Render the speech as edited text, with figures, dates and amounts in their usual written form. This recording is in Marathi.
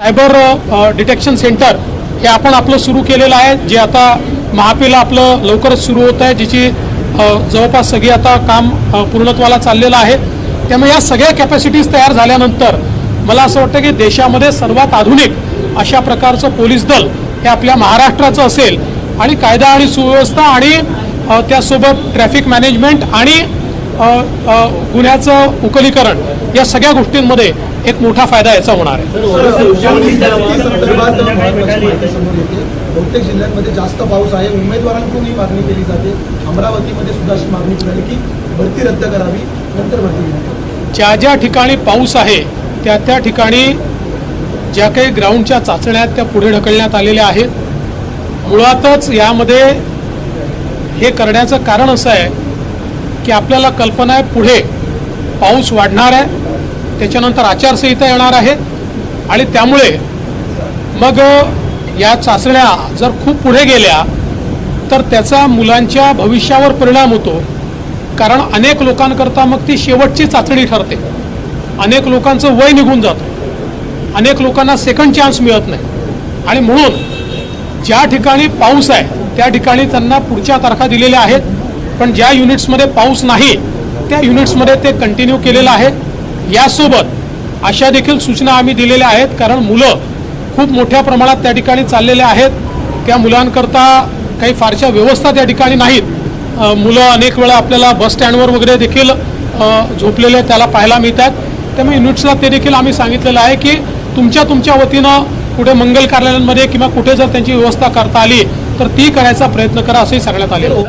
सायबर डिटेक्शन सेंटर हे आपण आपलं सुरू केलेलं आहे, जे आता महापीला आपलं लवकरच सुरू होत आहे, जिची जवळपास सगळी आता काम पूर्णत्वाला चाललेलं आहे। त्यामुळे या सगळ्या कॅपॅसिटीज तयार झाल्यानंतर मला असं वाटतं की देशामध्ये सर्वात आधुनिक अशा प्रकारचं पोलीस दल हे आपल्या महाराष्ट्राचं असेल आणि कायदा आणि सुव्यवस्था आणि त्यासोबत ट्रॅफिक मॅनेजमेंट आणि गुन्ह्याचं उकलीकरण या सगळ्या गोष्टींमध्ये एक मोठा फायदा याचा होणार आहे। बहुतेक जिल्ह्यांमध्ये जास्त पाऊस आहे, उमेदवारांकडून ही मागणी केली जाते, अमरावतीमध्ये सुद्धा अशी मागणी झाली की भरती रद्द करावी, नंतर भरती करावी। ज्या ज्या ठिकाणी पाऊस आहे त्या त्या ठिकाणी ज्या काही ग्राउंडच्या चाचण्या त्या पुढे ढकलण्यात आलेल्या आहेत। मुळातच यामध्ये हे करण्याचं कारण असं आहे की आपल्याला कल्पना आहे पुढे पाऊस वाढणार आहे, त्याच्यानंतर आचारसंहिता येणार आहे आणि त्यामुळे मग या चाचण्या जर खूप पुढे गेल्या तर त्याचा मुलांच्या भविष्यावर परिणाम होतो। कारण अनेक लोकांकरता मग ती शेवटची चाचणी ठरते, अनेक लोकांचं वय निघून जातं, अनेक लोकांना सेकंड चान्स मिळत नाही आणि म्हणून ज्या ठिकाणी पाऊस आहे त्या ठिकाणी त्यांना पुढच्या तारखा दिलेल्या आहेत, पण ज्या युनिट्समध्ये पाऊस नाही त्या युनिट्समध्ये ते कंटिन्यू केलेलं आहे। यासोबत अशा देखील सूचना आम्ही दिलेल्या आहेत, कारण मुलं खूप मोठ्या प्रमाणात त्या ठिकाणी चाललेले आहेत, त्या मुलांकरता काही फारशा व्यवस्था त्या ठिकाणी नाहीत। मुलं अनेक वेळा आपल्याला बस स्टँडवर वगैरे देखील झोपलेले त्याला पाहायला मिळतात। त्यामुळे युनिट्सला ते देखील आम्ही सांगितलेलं आहे की तुमच्या वतीनं कुठे मंगल कार्यालयांमध्ये किंवा कुठे जर त्यांची व्यवस्था करता आली तर ती करण्याचा प्रयत्न करा, असंही सांगण्यात आलेलं आहे।